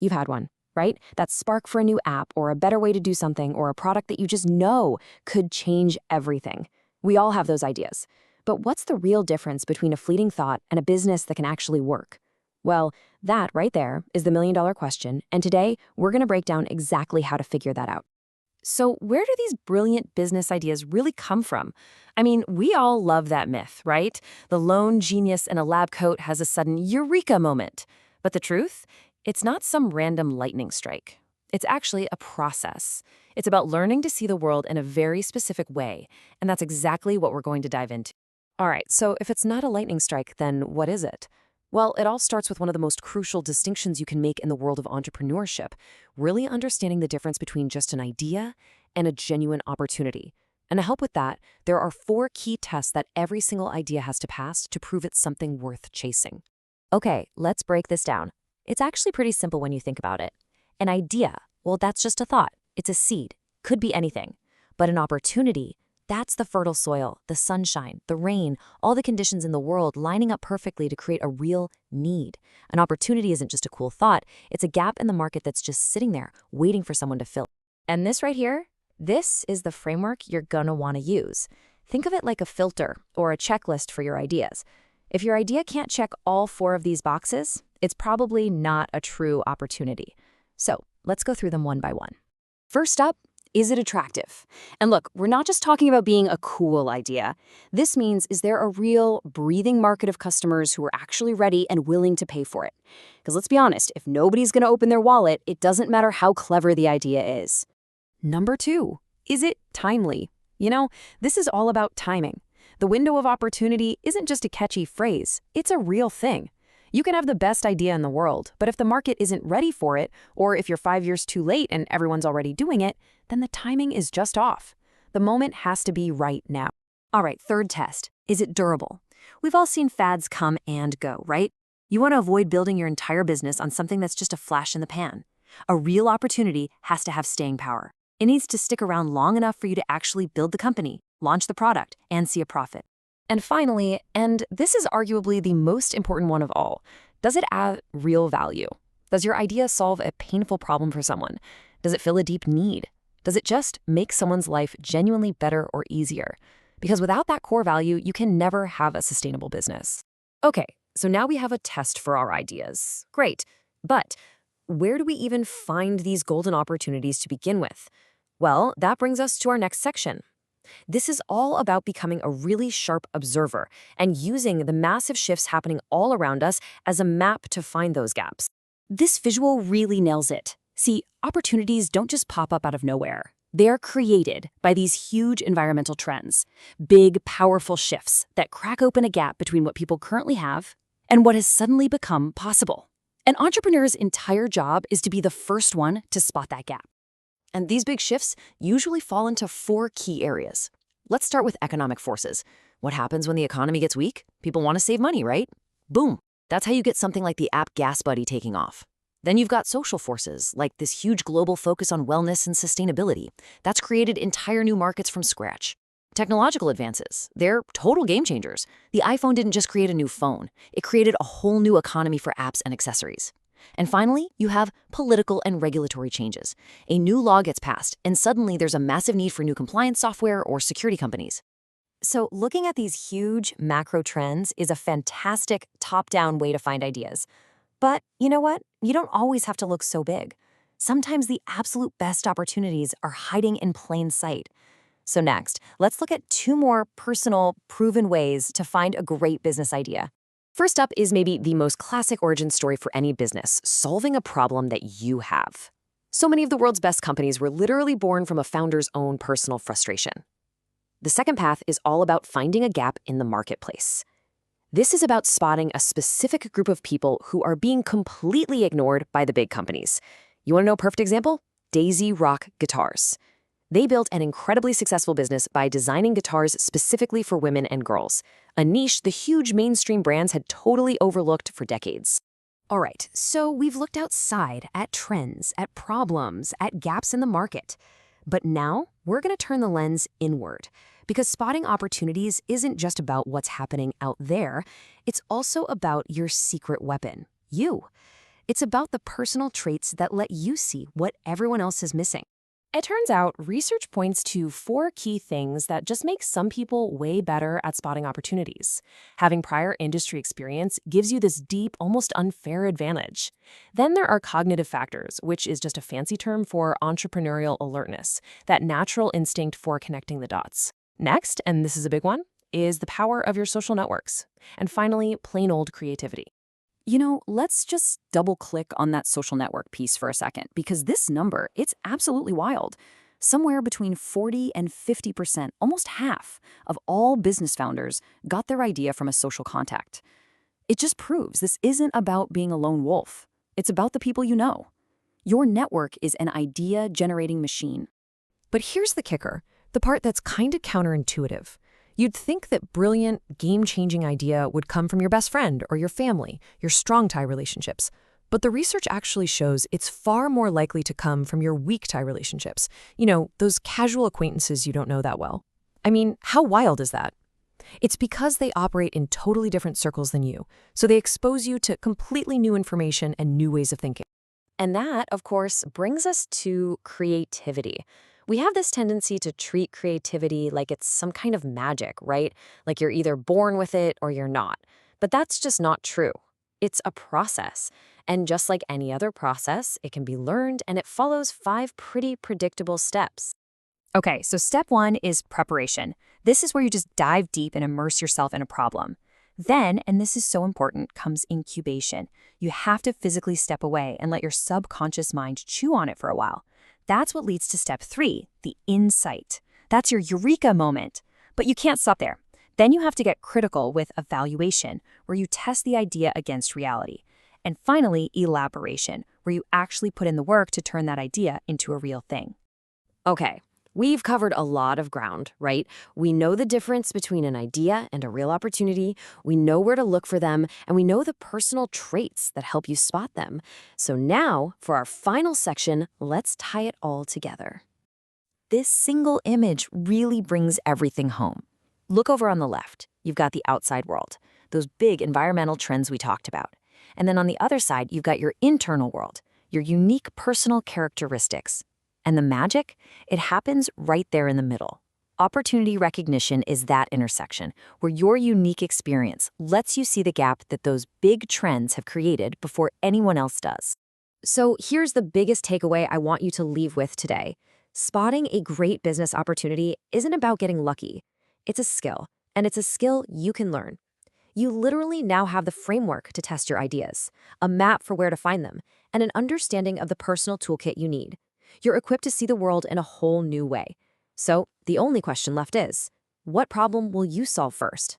You've had one, right? That spark for a new app or a better way to do something or a product that you just know could change everything. We all have those ideas. But what's the real difference between a fleeting thought and a business that can actually work? Well, that right there is the million-dollar question, and today we're going to break down exactly how to figure that out. So, where do these brilliant business ideas really come from? I mean, we all love that myth, right? The lone genius in a lab coat has a sudden eureka moment. But the truth? It's not some random lightning strike. It's actually a process. It's about learning to see the world in a very specific way, and that's exactly what we're going to dive into. All right, so if it's not a lightning strike, then what is it? Well, it all starts with one of the most crucial distinctions you can make in the world of entrepreneurship, really understanding the difference between just an idea and a genuine opportunity. And to help with that, there are 4 key tests that every single idea has to pass to prove it's something worth chasing. Okay, let's break this down. It's actually pretty simple when you think about it. An idea, well, that's just a thought. It's a seed. Could be anything. But an opportunity, that's the fertile soil, the sunshine, the rain, all the conditions in the world lining up perfectly to create a real need. An opportunity isn't just a cool thought, it's a gap in the market that's just sitting there, waiting for someone to fill. And this right here, this is the framework you're gonna wanna use. Think of it like a filter or a checklist for your ideas. If your idea can't check all 4 of these boxes, it's probably not a true opportunity. So let's go through them one by one. First up, is it attractive? And look, we're not just talking about being a cool idea. This means, is there a real, breathing market of customers who are actually ready and willing to pay for it? Because let's be honest, if nobody's going to open their wallet, it doesn't matter how clever the idea is. Number 2, is it timely? This is all about timing. The window of opportunity isn't just a catchy phrase, it's a real thing. You can have the best idea in the world, but if the market isn't ready for it, or if you're 5 years too late and everyone's already doing it, then the timing is just off. The moment has to be right now. All right, third test. Is it durable? We've all seen fads come and go, right? You want to avoid building your entire business on something that's just a flash in the pan. A real opportunity has to have staying power. It needs to stick around long enough for you to actually build the company, launch the product, and see a profit. And finally, and this is arguably the most important one of all, does it add real value? Does your idea solve a painful problem for someone? Does it fill a deep need? Does it just make someone's life genuinely better or easier? Because without that core value, you can never have a sustainable business. Okay, so now we have a test for our ideas. Great. But where do we even find these golden opportunities to begin with? Well, that brings us to our next section. This is all about becoming a really sharp observer and using the massive shifts happening all around us as a map to find those gaps. This visual really nails it. See, opportunities don't just pop up out of nowhere. They are created by these huge environmental trends, big, powerful shifts that crack open a gap between what people currently have and what has suddenly become possible. An entrepreneur's entire job is to be the first one to spot that gap. And these big shifts usually fall into 4 key areas. Let's start with economic forces. What happens when the economy gets weak? People want to save money, right? Boom. That's how you get something like the app GasBuddy taking off. Then you've got social forces, like this huge global focus on wellness and sustainability. That's created entire new markets from scratch. Technological advances, they're total game changers. The iPhone didn't just create a new phone. It created a whole new economy for apps and accessories. And finally, you have political and regulatory changes. A new law gets passed, and suddenly there's a massive need for new compliance software or security companies. So looking at these huge macro trends is a fantastic top-down way to find ideas. But you know what? You don't always have to look so big. Sometimes the absolute best opportunities are hiding in plain sight. So next, let's look at 2 more personal, proven ways to find a great business idea. First up is maybe the most classic origin story for any business, solving a problem that you have. So many of the world's best companies were literally born from a founder's own personal frustration. The second path is all about finding a gap in the marketplace. This is about spotting a specific group of people who are being completely ignored by the big companies. You want to know a perfect example? Daisy Rock Guitars. They built an incredibly successful business by designing guitars specifically for women and girls, a niche the huge mainstream brands had totally overlooked for decades. All right, so we've looked outside at trends, at problems, at gaps in the market. But now we're going to turn the lens inward, because spotting opportunities isn't just about what's happening out there, it's also about your secret weapon, you. It's about the personal traits that let you see what everyone else is missing. It turns out research points to 4 key things that just make some people way better at spotting opportunities. Having prior industry experience gives you this deep, almost unfair advantage. Then there are cognitive factors, which is just a fancy term for entrepreneurial alertness, that natural instinct for connecting the dots. Next, and this is a big one, is the power of your social networks. And finally, plain old creativity. Let's just double click on that social network piece for a second, because this number, it's absolutely wild. Somewhere between 40 and 50%, almost half of all business founders got their idea from a social contact. It just proves this isn't about being a lone wolf. It's about the people you know. Your network is an idea-generating machine. But here's the kicker, the part that's kind of counterintuitive. You'd think that brilliant, game-changing idea would come from your best friend or your family, your strong-tie relationships. But the research actually shows it's far more likely to come from your weak-tie relationships. Those casual acquaintances you don't know that well. I mean, how wild is that? It's because they operate in totally different circles than you, so they expose you to completely new information and new ways of thinking. And that, of course, brings us to creativity. We have this tendency to treat creativity like it's some kind of magic, right? Like you're either born with it or you're not. But that's just not true. It's a process. And just like any other process, it can be learned, and it follows 5 pretty predictable steps. Okay, so step 1 is preparation. This is where you just dive deep and immerse yourself in a problem. Then, and this is so important, comes incubation. You have to physically step away and let your subconscious mind chew on it for a while. That's what leads to step 3, the insight. That's your eureka moment. But you can't stop there. Then you have to get critical with evaluation, where you test the idea against reality. And finally, elaboration, where you actually put in the work to turn that idea into a real thing. Okay, we've covered a lot of ground, right? We know the difference between an idea and a real opportunity, we know where to look for them, and we know the personal traits that help you spot them. So now, for our final section, let's tie it all together. This single image really brings everything home. Look over on the left. You've got the outside world, those big environmental trends we talked about. And then on the other side, you've got your internal world, your unique personal characteristics. And the magic? It happens right there in the middle. Opportunity recognition is that intersection where your unique experience lets you see the gap that those big trends have created before anyone else does. So here's the biggest takeaway I want you to leave with today. Spotting a great business opportunity isn't about getting lucky. It's a skill, and it's a skill you can learn. You literally now have the framework to test your ideas, a map for where to find them, and an understanding of the personal toolkit you need. You're equipped to see the world in a whole new way. So the only question left is, what problem will you solve first?